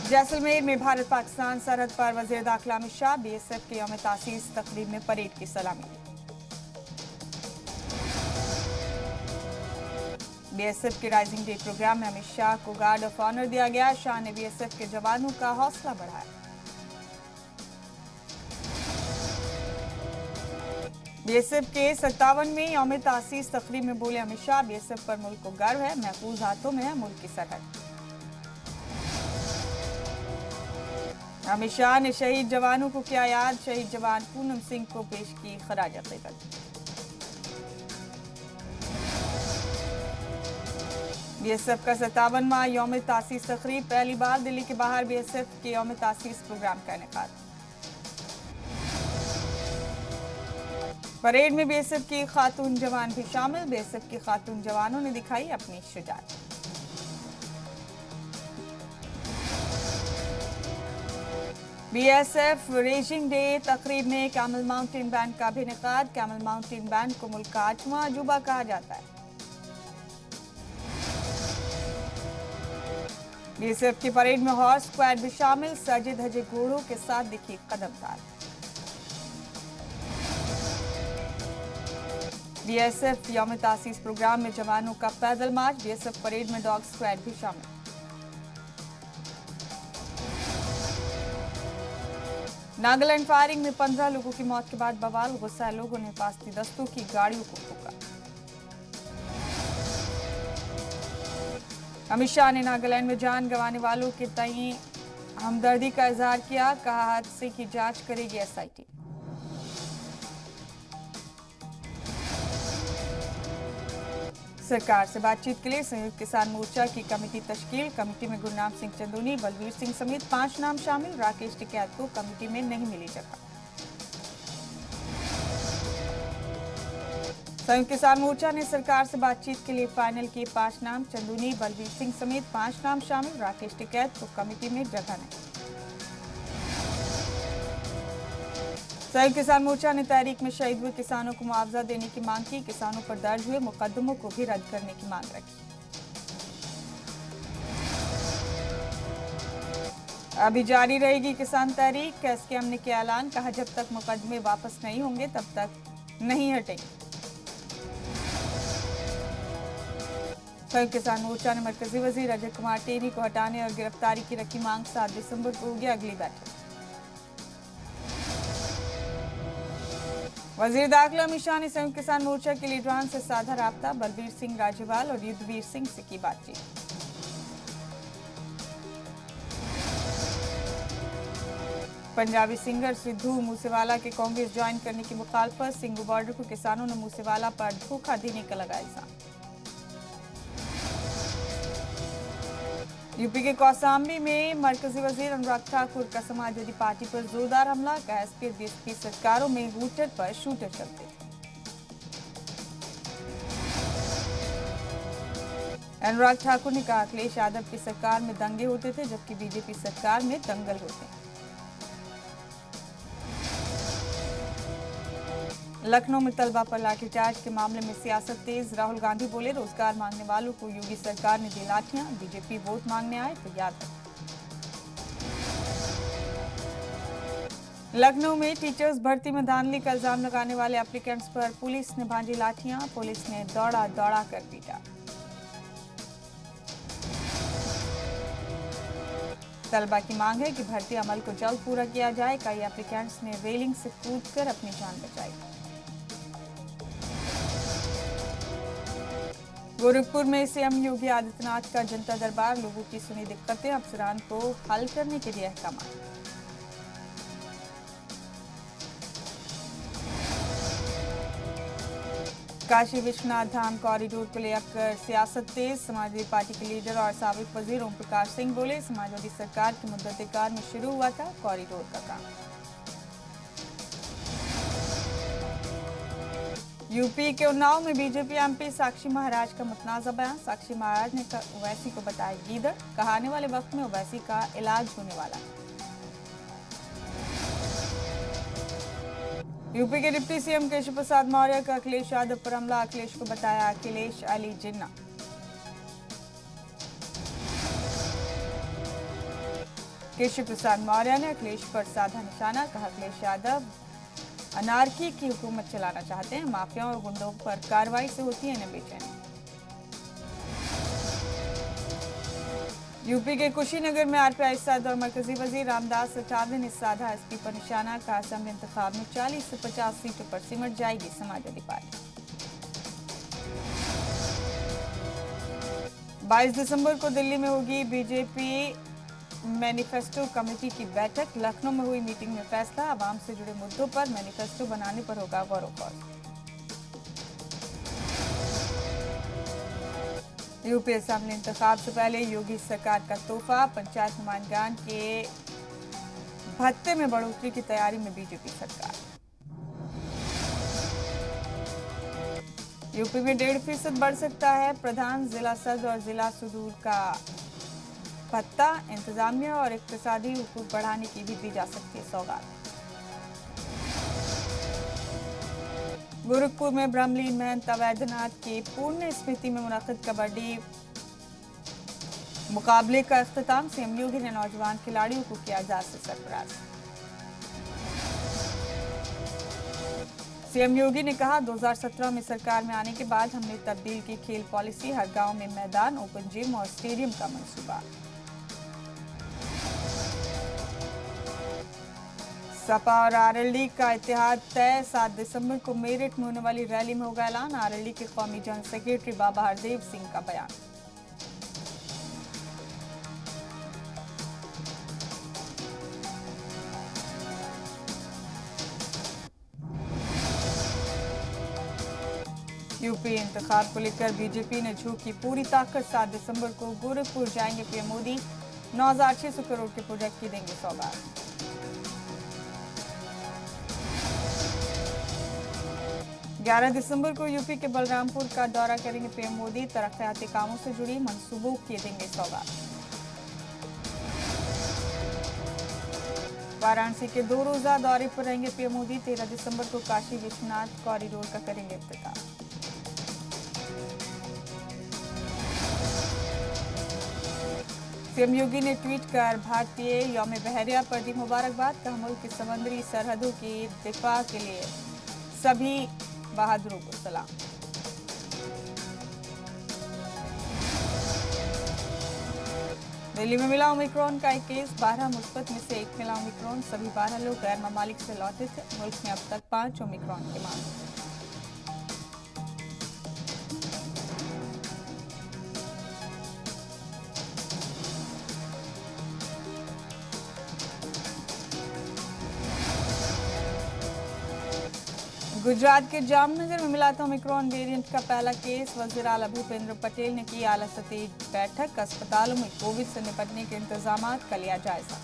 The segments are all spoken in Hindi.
जैसलमेर में भारत पाकिस्तान सरहद पर वज़ीर दाखिला अमित शाह बीएसएफ के यौम तासीस तकरीब में परेड की सलामी ली। बीएसएफ के राइजिंग डे प्रोग्राम में अमित शाह को गार्ड ऑफ ऑनर दिया गया। शाह ने बीएसएफ के जवानों का हौसला बढ़ाया। बीएसएफ के 57वें यौम तासीस तकरीब में बोले अमित शाह, बीएसएफ पर मुल्क को गर्व है, महफूज हाथों में है मुल्क की सरहद। अमित शाह ने शहीद जवानों को किया याद। शहीद जवान पूनम सिंह को पेश की खराज अकीदत। बीएसएफ का 57वां यौम तासीस तकरीब, पहली बार दिल्ली के बाहर बीएसएफ के यौम तासीस प्रोग्राम का इनेकाद। परेड में बीएसएफ की खातून जवान भी शामिल। बीएसएफ की खातून जवानों ने दिखाई अपनी शुजाअत। बीएसएफ रेजिंग डे तकरीब में कैमल माउंटेन बैंड का भी इनेकाद। कैमल माउंटेन बैंड को मुल्क का 8वां अजूबा कहा जाता है। बीएसएफ की परेड में हॉर्स स्क्वाड भी शामिल। सजे धजे घोड़ों के साथ दिखी कदमताल। बीएसएफ यौम तासीस प्रोग्राम में जवानों का पैदल मार्च। बीएसएफ परेड में डॉग स्क्वाड भी शामिल। नागालैंड फायरिंग में 15 लोगों की मौत के बाद बवाल। गुस्साए लोगों ने हिफाजती दस्तों की गाड़ियों को फूंका। अमित शाह ने नागालैंड में जान गंवाने वालों के तय हमदर्दी का इजहार किया। कहा, हादसे की जांच करेगी एसआईटी। सरकार से बातचीत के लिए संयुक्त किसान मोर्चा की कमेटी तश्कील। कमेटी में गुरनाम सिंह चंदूनी, बलबीर सिंह समेत 5 नाम शामिल। राकेश टिकैत को कमेटी में नहीं मिली जगह। संयुक्त किसान मोर्चा ने सरकार से बातचीत के लिए फाइनल किए 5 नाम। चंदूनी, बलबीर सिंह समेत 5 नाम शामिल। राकेश टिकैत को कमेटी में जगह नहीं। संयुक्त किसान मोर्चा ने तहरीक में शहीद हुए किसानों को मुआवजा देने की मांग की। किसानों पर दर्ज हुए मुकदमों को भी रद्द करने की मांग रखी। अभी जारी रहेगी किसान तहरीक। एसकेएम ने किया ऐलान। कहा, जब तक मुकदमे वापस नहीं होंगे तब तक नहीं हटेंगे। संयुक्त किसान मोर्चा ने मरकजी वजीर अजय कुमार टेनी को हटाने और गिरफ्तारी की रखी मांग। 7 दिसंबर को होगी अगली बैठक। वजीर दाखिला अमित शाह ने संयुक्त किसान मोर्चा के लीडरान से साधा राब्ता। बलबीर सिंह राजेवाल और युद्धवीर सिंह से की बातचीत। पंजाबी सिंगर सिद्धू मूसेवाला के कांग्रेस ज्वाइन करने की मुखालफत। सिंघू बॉर्डर को किसानों ने मूसेवाला पर धोखा देने का लगाया इल्जाम। यूपी के कौसाम्बी में मरकजी वजीर अनुराग ठाकुर का समाजवादी पार्टी पर जोरदार हमला। कहा, एसपी डीएसपी सरकारों में हूटर पर शूटर चलते। अनुराग ठाकुर ने कहा, अखिलेश यादव की सरकार में दंगे होते थे जबकि बीजेपी सरकार में दंगल होते हैं। लखनऊ में तलबा पर लाठीचार्ज के मामले में सियासत तेज। राहुल गांधी बोले, रोजगार मांगने वालों को योगी सरकार ने दी लाठियां। बीजेपी वोट मांगने आए तो याद रखें। लखनऊ में टीचर्स भर्ती में धांधली का इल्जाम लगाने वाले एप्लीकेंट्स पर पुलिस ने भांजी लाठियां। पुलिस ने दौड़ा दौड़ा कर पीटा। तलबा की मांग है कि भर्ती अमल को जल्द पूरा किया जाए। कई एप्लीकेंट्स ने रेलिंग से कूदकर अपनी जान बचाई। गोरखपुर में सीएम योगी आदित्यनाथ का जनता दरबार। लोगों की सुनी दिक्कतें, अफसरान को हल करने के दिए अहकाम। काशी विश्वनाथ धाम कॉरिडोर को लेकर सियासत तेज। समाजवादी पार्टी के लीडर और साबिक वजीर ओम प्रकाश सिंह बोले, समाजवादी सरकार की मुद्दत-ए-कार में शुरू हुआ था कॉरिडोर का काम। यूपी के उन्नाव में बीजेपी एमपी साक्षी महाराज का मुतनाज़ा बयान। साक्षी महाराज ने ओवैसी को बताया गीदड़। कहा, आने वाले वक्त में ओवैसी का इलाज होने वाला है। यूपी के डिप्टी सीएम केशव प्रसाद मौर्य का अखिलेश यादव पर हमला। अखिलेश को बताया अखिलेश अली जिन्ना। केशव प्रसाद मौर्य ने अखिलेश पर साधा निशाना, कहा अखिलेश यादव अनारकी की हुकूमत चलाना चाहते हैं, माफियाओं और गुंडों पर कार्रवाई से होती है इन्हें बेचैनी। यूपी के कुशीनगर में आरपीआई सदर और मरकजी वजीर रामदास अठावले ने साधा एसपी पर निशाना, कहा असेंबली इंतखाब में 40 से 50 सीटों पर सिमट जाएगी समाजवादी पार्टी। 22 दिसंबर को दिल्ली में होगी बीजेपी मैनिफेस्टो कमेटी की बैठक। लखनऊ में हुई मीटिंग में फैसला, आवाम से जुड़े मुद्दों पर मैनिफेस्टो बनाने पर होगा गौर व फौज। यूपी असेंबली इंतखाब से पहले योगी सरकार का तोहफा, पंचायत नुमाइंदगान के भत्ते में बढ़ोतरी की तैयारी में बीजेपी सरकार। यूपी में 1.5% बढ़ सकता है प्रधान जिला सदर और जिला सुदूर का भत्ता, इंतजामिया और इक्तिसादी हुकूक बढ़ाने की भी दी जा सकती है सौगात। गोरखपुर में ब्रह्मलीन महंत अवैधनाथ की पूर्ण स्मृति में मुनक्किद कबड्डी मुकाबले का अख्तिताम, सीएम योगी ने नौजवान खिलाड़ियों को किया एजाज से सरफराज। सीएम योगी ने कहा 2017 में सरकार में आने के बाद हमने तब्दील की खेल पॉलिसी, हर गांव में मैदान, ओपन जिम और स्टेडियम का मंसूबा। सपा और आरएलडी का इत्तेहाद तय, 7 दिसंबर को मेरठ में होने वाली रैली में होगा ऐलान, आरएलडी के कौमी जनरल सेक्रेटरी बाबा हरदेव सिंह का बयान। यूपी इंतखाब को लेकर बीजेपी ने झोंकी पूरी ताकत, 7 दिसंबर को गोरखपुर जाएंगे पीएम मोदी, 9,600 करोड़ के प्रोजेक्ट की देंगे सौगात। 11 दिसंबर को यूपी के बलरामपुर का दौरा करेंगे पीएम मोदी, तरक्याती कामों से जुड़ी मंसूबों की देंगे सौगात। वाराणसी के 2 रोजा दौरे पर रहेंगे पीएम मोदी, 13 दिसंबर को काशी विश्वनाथ कॉरिडोर का करेंगे इफ्तिताह। सीएम योगी ने ट्वीट कर भारतीय यौम बहरिया पर दी मुबारकबाद, कहा मुल्क की समुद्री सरहदों की दिफा के लिए सभी बहादुरों को सलाम। दिल्ली में मिला ओमिक्रॉन का एक केस, 12 मुस्बत में से 1 मिला ओमिक्रॉन, सभी 12 लोग गैर ममालिक से लौटे थे। मुल्क में अब तक 5 ओमिक्रॉन के मामले। गुजरात के जामनगर में मिला था ओमिक्रॉन वेरिएंट का पहला केस, वज़ीर आला भूपेंद्र पटेल ने की आला सतही बैठक, अस्पतालों में कोविड से निपटने के इंतजामात का लिया जायजा।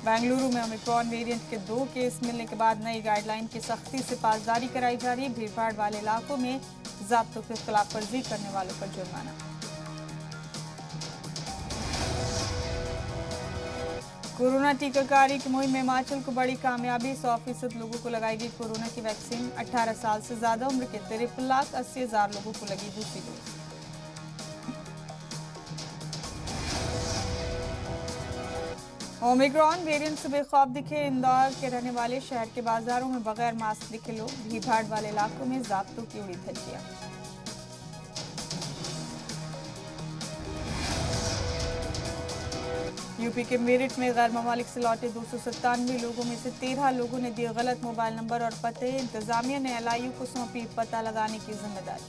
बेंगलुरु में ओमिक्रॉन वेरिएंट के 2 केस मिलने के बाद नई गाइडलाइन की सख्ती से पासदारी कराई जा रही, भीड़भाड़ वाले इलाकों में ज़ाब्तों की खिलाफवर्जी करने वालों पर जुर्माना। कोरोना टीकाकारी की मुहिम में हिमाचल को बड़ी कामयाबी, 100% लोगों को लगाएगी कोरोना की वैक्सीन, 18 साल से ज्यादा उम्र के 53,80,000 लोगों को लगी दूसरी डोज। ओमिक्रॉन वेरिएंट से बेखौफ दिखे इंदौर के रहने वाले, शहर के बाजारों में बगैर मास्क दिखे लोग, भीड़भाड़ वाले इलाकों में ज़ाब्तों की उड़ी धज्जियां। यूपी के मेरठ में गैर ममालिक से लौटे 297 लोगों में से 13 लोगों ने दिए गलत मोबाइल नंबर और पते, इंतजामिया ने एलआईयू को सौंपी पता लगाने की जिम्मेदारी।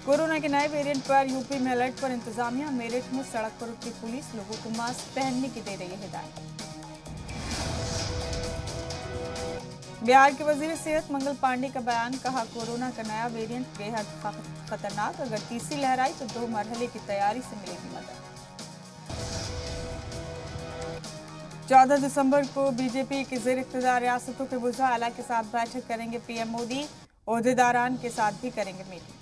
कोरोना के नए वेरिएंट पर यूपी में अलर्ट पर इंतजामिया, मेरठ में सड़क पर उतरी पुलिस, लोगों को मास्क पहनने की दे रही है हिदायत। बिहार के वजीर सेहत मंगल पांडे का बयान, कहा कोरोना का नया वेरिएंट बेहद खतरनाक, अगर तीसरी लहर आई तो 2 मरहले की तैयारी से मिलेगी मदद। 14 दिसंबर को बीजेपी के ज़ेर इख्तियार रियासतों के वुज़रा आला के साथ बैठक करेंगे पीएम मोदी, ओहदेदारान के साथ भी करेंगे मीटिंग।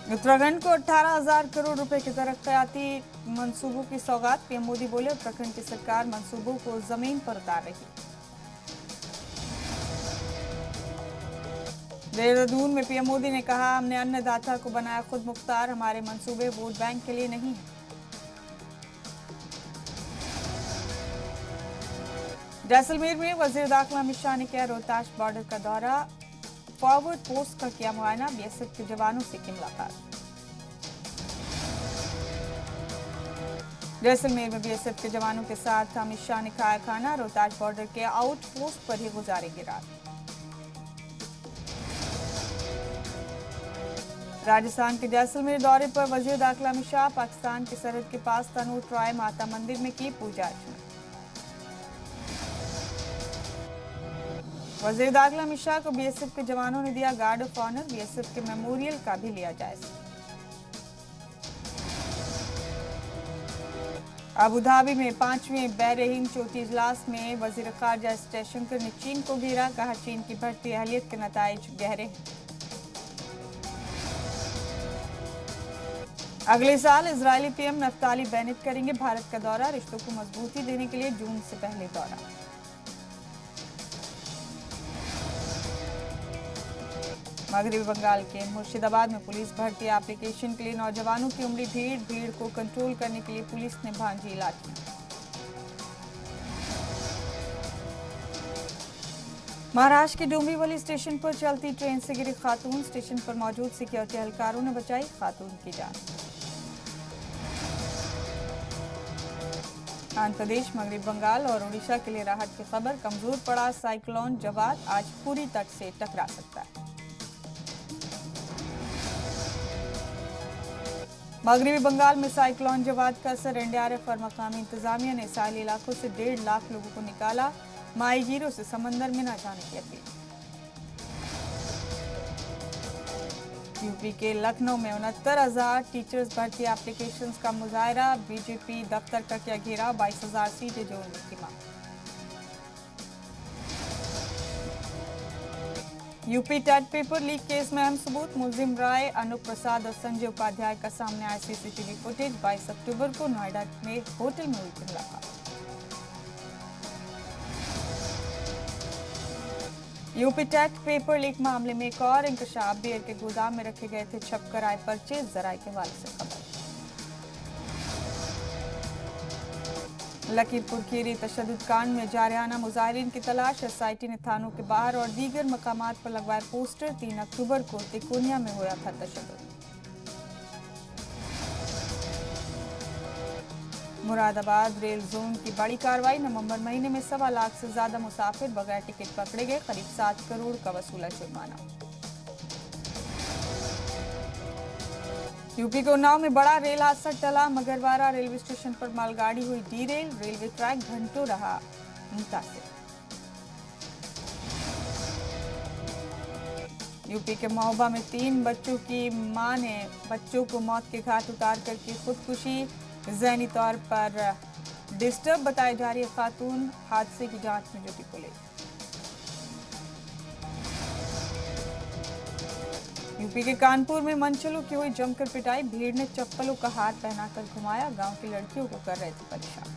उत्तराखंड को 18,000 करोड़ रुपए के तरक्याती मंसूबों की सौगात, पीएम मोदी बोले उत्तराखंड की सरकार मंसूबों को जमीन पर उतार रही। देहरादून में पीएम मोदी ने कहा, हमने अन्नदाता को बनाया खुद मुख्तार, हमारे मंसूबे वोट बैंक के लिए नहीं है। जैसलमेर में वजीर दाखिला अमित शाह ने किया रोहताश बॉर्डर का दौरा, फॉरवर्ड पोस्ट का किया मुआयना, बीएसएफ के जवानों से की मुलाकात। जैसलमेर में बीएसएफ के जवानों के साथ अमित शाह ने खाया खाना, रोहताश बॉर्डर के आउट पोस्ट पर ही गुजारेंगे रात। राजस्थान के जैसलमेर दौरे पर वजीर दाखिला अमित शाह, पाकिस्तान की सरहद के पास तनूर ट्राय माता मंदिर में की पूजा अर्चना। वजीर दाखिला अमित शाह को बीएसएफ के जवानों ने दिया गार्ड ऑफ ऑनर, बीएसएफ के मेमोरियल का भी लिया जायजा। अबू धाबी में 5वें बहरीन चौथी इजलास में वजीर खारजा एस जयशंकर ने चीन को घेरा, कहा चीन की बढ़ती अहलियत के नताइज गहरे हैं। अगले साल इजरायली पीएम नफ्ताली बेनेट करेंगे भारत का दौरा, रिश्तों को मजबूती देने के लिए जून से पहले दौरा। मगरबी बंगाल के मुर्शिदाबाद में पुलिस भर्ती एप्लीकेशन के लिए नौजवानों की उमड़ी भीड़ को कंट्रोल करने के लिए पुलिस ने भांजी लाठियां। महाराष्ट्र के डोंबिवली स्टेशन पर चलती ट्रेन से गिरी खातून, स्टेशन पर मौजूद सिक्योरिटी एहलकारों ने बचाई खातून की जान। आंध्र प्रदेश, मगरबी बंगाल और ओडिशा के लिए राहत की खबर, कमजोर पड़ा साइक्लोन जवाद, आज पूरी तट से टकरा सकता है। मगरबी बंगाल में साइक्लोन जवाद का असर, एनडीआरएफ और मकामी इंतजामिया ने साहिली इलाकों से 1.5 लाख लोगों को निकाला, माहीगीरों से समंदर में न जाने की अपील। यूपी के लखनऊ में 69,000 टीचर्स भर्ती एप्लीकेशंस का मुजाहरा, बीजेपी दफ्तर का किया घेराव, 22,000 सीटें जोड़ने की मांग। UP TET paper leak case में अहम सबूत, मुलजिम राय, अनूप प्रसाद और संजय उपाध्याय का सामने आया सीसीटीवी फुटेज, 22 अक्टूबर को नोएडा में होटल में हुई थी मुलाकात। यूपी टेट पेपर लीक मामले में एक और इंकशाफ, बियर के गोदाम में रखे गए थे छपकर आए पर्चे, जराये के हवाले से खबर। लखीमपुर खीरी तशद्दुद कांड में जारियाना मुजाहिरीन की तलाश, एसआईटी ने थानों के बाहर और दीगर मकामात पर लगवाए पोस्टर, 3 अक्टूबर को तिकोनिया में हुआ था तशद्दुद। मुरादाबाद रेल जोन की बड़ी कार्रवाई, नवंबर महीने में 1.25 लाख से ज्यादा मुसाफिर बगैर टिकट पकड़े गए, करीब 7 करोड़ का वसूला जुर्माना। यूपी के उन्नाव में बड़ा रेल हादसा टला, मगरवाड़ा रेलवे स्टेशन पर मालगाड़ी हुई डीरेल, रेलवे ट्रैक घंटों रहा मुतासिर। यूपी के महोबा में 3 बच्चों की मां ने बच्चों को मौत के घाट उतार कर की खुदकुशी, ज़हनी तौर पर डिस्टर्ब बताई जा रही है खातून, हादसे की जांच में जुटी पुलिस। यूपी के कानपुर में मनचलों की हुई जमकर पिटाई, भीड़ ने चप्पलों का हार पहनाकर घुमाया, गांव की लड़कियों को कर रहे थे परेशान।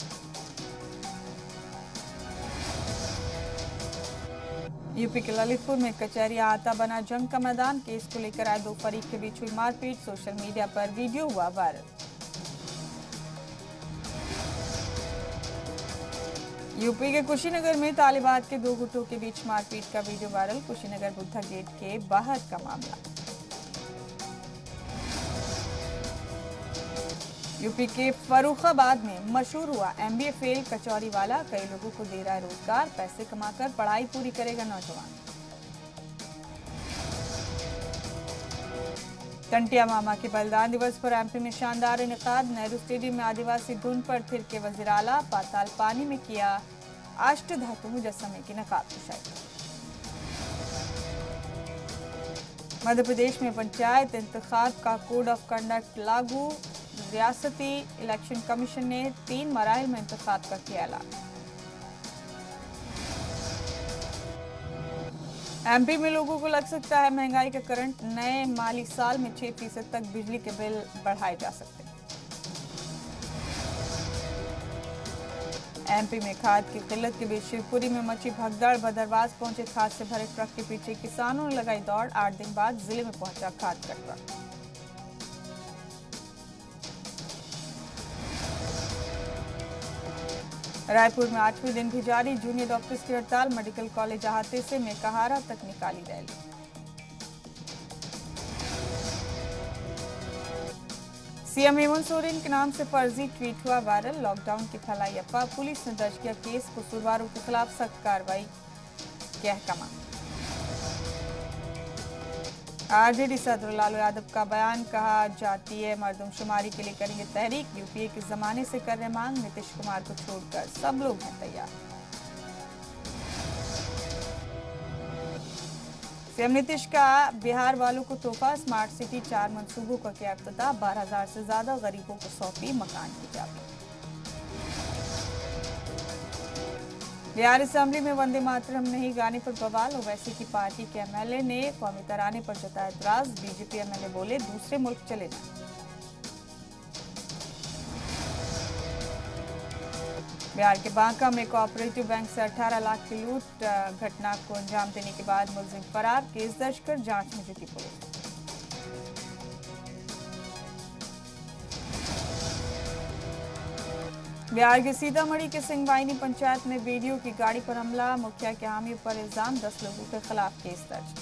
यूपी के ललितपुर में कचहरी आता बना जंग का मैदान, केस को लेकर आए 2 फरीक के बीच हुई मारपीट, सोशल मीडिया पर वीडियो हुआ वायरल। यूपी के कुशीनगर में तालिबान के 2 गुटों के बीच मारपीट का video viral, Kushinagar Buddha gate के बाहर का मामला। यूपी के फर्रुखाबाद में मशहूर हुआ एमबीए फेल कचौरी वाला, कई लोगों को दे रहा है रोजगार, पैसे कमाकर पढ़ाई पूरी करेगा नौजवान। टंटिया मामा के बलिदान दिवस पर एमपी में शानदार इनेकाद, नेहरू स्टेडियम में आदिवासी धुन पर थिरके वजीर आला, पाताल पानी में किया अष्टधातु मुजस्समे की नकाब कुशाई। मध्य प्रदेश में पंचायत इंतखाब का कोड ऑफ कंडक्ट लागू, रियासती इलेक्शन कमीशन ने 3 मराहिल में इंतखाब का किया ऐलान। एमपी में लोगों को लग सकता है महंगाई का करंट, नए माली साल में 6% तक बिजली के बिल बढ़ाए जा सकते हैं। एमपी में खाद की किल्लत के बीच शिवपुरी में मची भगदड़। भदरवास पहुंचे खाद से भरे ट्रक के पीछे किसानों ने लगाई दौड़। 8 दिन बाद जिले में पहुंचा खाद का ट्रक। रायपुर में 8वें दिन भी जारी जूनियर डॉक्टर्स की हड़ताल। मेडिकल कॉलेज अहाते से मेकाहारा तक निकाली रैली। सीएम हेमंत सोरेन के नाम से फर्जी ट्वीट हुआ वायरल। लॉकडाउन की फैलाई अफवाह। पुलिस ने दर्ज किया केस। कसूरवारों के खिलाफ सख्त कार्रवाई की कहकमा। आरजेडी सदर लालू यादव का बयान। कहा जातीय मर्दमशुमारी के लिए करेंगे तहरीक। यूपीए के जमाने से कर रहे मांग। नीतीश कुमार को छोड़कर सब लोग हैं तैयार। सीएम नीतीश का बिहार वालों को तोहफा। स्मार्ट सिटी 4 मंसूबों का किया इफ्तिताह। 12,000 से ज्यादा गरीबों को सौंपी मकान की चाबी। बिहार असेंबली में वंदे मातरम नहीं गाने पर बवाल। ओवैसी की पार्टी के एमएलए ने कौमी तराने पर जताया एतराज। बीजेपी एमएलए बोले दूसरे मुल्क चले जाएं। बिहार के बांका में कोऑपरेटिव बैंक से 18 लाख की लूट। घटना को अंजाम देने के बाद मुलजिम फरार। केस दर्ज कर जांच में जुटी पुलिस। बिहार के सीतामढ़ी के सिंहवाहिनी पंचायत में बीडीओ की गाड़ी पर हमला। मुखिया के हामी पर इल्जाम। 10 लोगों के खिलाफ केस दर्ज।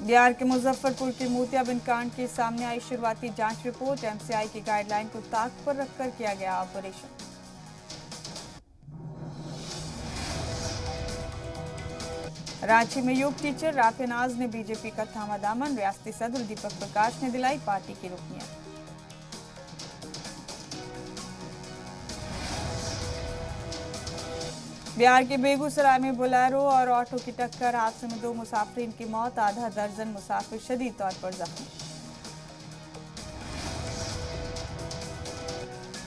बिहार के मुजफ्फरपुर के मोतियाबिंद कांड के सामने आई शुरुआती जांच रिपोर्ट। एमसीआई की गाइडलाइन को ताक पर रखकर किया गया ऑपरेशन। रांची में योग टीचर राफे नाज ने बीजेपी का थामा दामन। रियासती सदर दीपक प्रकाश ने दिलाई पार्टी की रुकनियत। बिहार के बेगूसराय में बोलेरो और ऑटो की टक्कर। हादसे में 2 मुसाफिरीन की मौत। आधा दर्जन मुसाफिर शदीद तौर पर जख्मी।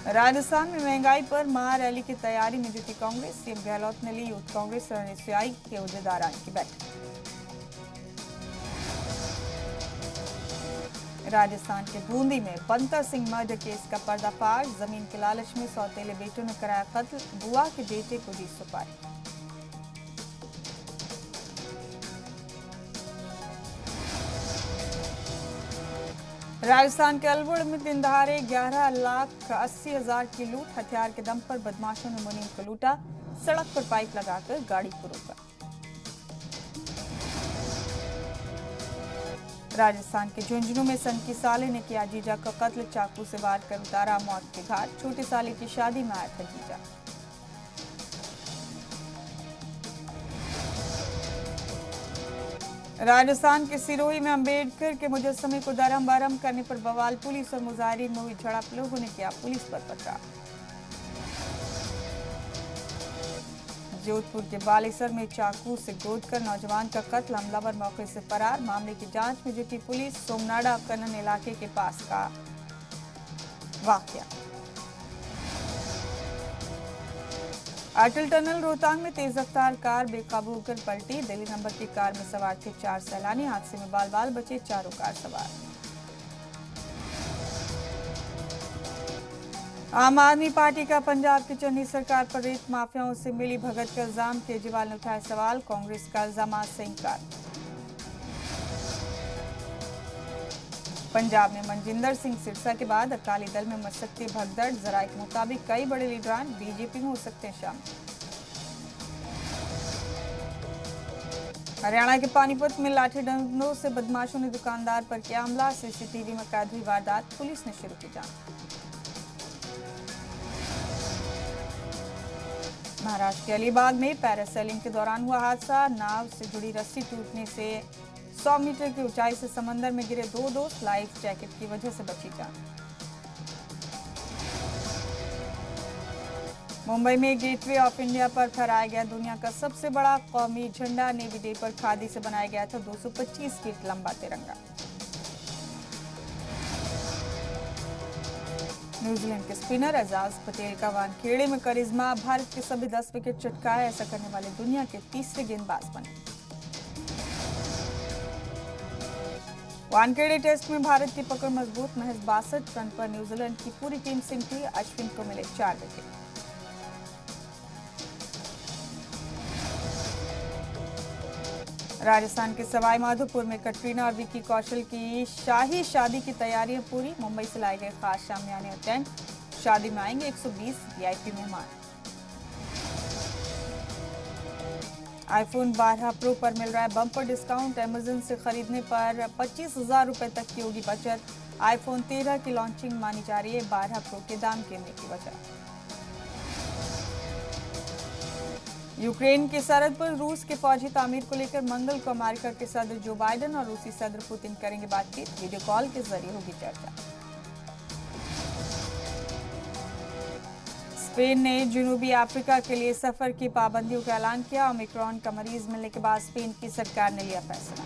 राजस्थान में महंगाई पर महारैली की तैयारी में जुटी कांग्रेस। सीएम गहलोत ने ली यूथ कांग्रेस और एनएसयूआई के उहदेदारान की बैठक। राजस्थान के बूंदी में बंतर सिंह मर्डर केस का पर्दाफाश। जमीन के लालच में सौतेले बेटों ने कराया कत्ल। बुआ के बेटे को दी सुपारी। राजस्थान के अलवर में दिन दहाड़े 11,80,000 की लूट। हथियार के दम पर बदमाशों ने मुनीम को लूटा। सड़क पर पाइप लगाकर गाड़ी को रोका। राजस्थान के झुंझुनू में सनकी साले ने किया जीजा का कत्ल। चाकू से वार कर उतारा मौत के घाट। छोटे साले की शादी में आया था जीजा। राजस्थान के सिरोही में अंबेडकर के मुजस्समे को दरम बरम करने पर बवाल। पुलिस और मुजाहिरीन में हुई झड़प। लोगों ने किया पुलिस पर पथराव। जोधपुर के बालेसर में चाकू से गोदकर नौजवान का कत्ल। हमलावर मौके से फरार। मामले की जांच में जुटी पुलिस। सोमनाडा कनन इलाके के पास का वाकया। अटल टनल रोहतांग में तेज रफ्तार कार बेकाबू होकर पलटी। दिल्ली नंबर की कार में सवार थे 4 सैलानी। हादसे में बाल बाल बचे चारों कार सवार। आम आदमी पार्टी का पंजाब की चन्नी सरकार पर रेत माफियाओं से मिली भगत का इल्जाम। केजरीवाल ने उठाया सवाल। कांग्रेस का इल्जाम से इंकार। पंजाब में मनजिंदर सिंह सिरसा के बाद अकाली दल में मच सकती है भगदड़। जराये के मुताबिक कई बड़े लीडरान बीजेपी में हो सकते हैं शामिल। हरियाणा के पानीपत में लाठी डंडों से बदमाशों ने दुकानदार पर किया हमला। सीसीटीवी में कैद हुई वारदात। पुलिस ने शुरू की जांच। महाराष्ट्र के अलीबाग में पैरासेलिंग के दौरान हुआ हादसा। नाव से जुड़ी रस्सी टूटने से 100 मीटर की ऊंचाई से समंदर में गिरे 2 दोस्त। लाइफ जैकेट की वजह से बची जान। मुंबई में गेटवे ऑफ इंडिया पर फहराया गया दुनिया का सबसे बड़ा कौमी झंडा। नेवी डे पर खादी से बनाया गया था 225 फीट लंबा तिरंगा। न्यूजीलैंड के स्पिनर एजाज पटेल का वानखेड़े में करिश्मा। भारत के सभी 10 विकेट चटकाए। ऐसा करने वाले दुनिया के तीसरे गेंदबाज बने। वानखेड़े टेस्ट में भारत की पकड़ मजबूत, महज 62 रन पर न्यूजीलैंड की पूरी टीम सिमटी, अश्विन को मिले 4 विकेट। राजस्थान के सवाई माधोपुर में कटरीना और विकी कौशल की शाही शादी की तैयारियां पूरी, मुंबई से लाए गए खास शामियाने और टेंट। शादी में आएंगे 120 वीआईपी मेहमान। आईफोन 12 प्रो पर मिल रहा है बम्पर डिस्काउंट, अमेजन से खरीदने पर 25,000 रुपए तक की होगी बचत। आईफोन 13 की लॉन्चिंग मानी जा रही है 12 प्रो के दाम गिरने की वजह। यूक्रेन की सरहद पर रूस के फौजी तामीर को लेकर मंगल को अमेरिका के सदर जो बाइडेन और रूसी सदर पुतिन करेंगे बातचीत, वीडियो कॉल के जरिए होगी चर्चा। स्पेन ने जनूबी अफ्रीका के लिए सफर की पाबंदियों का ऐलान किया, ओमिक्रॉन का मरीज मिलने के बाद स्पेन की सरकार ने लिया फैसला।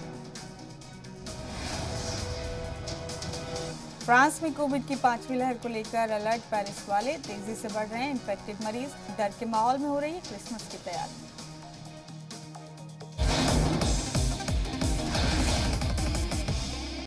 फ्रांस में कोविड की 5वीं लहर को लेकर अलर्ट, पेरिस वाले तेजी से बढ़ रहे हैं इन्फेक्टेड मरीज, डर के माहौल में हो रही है क्रिसमस की तैयारी।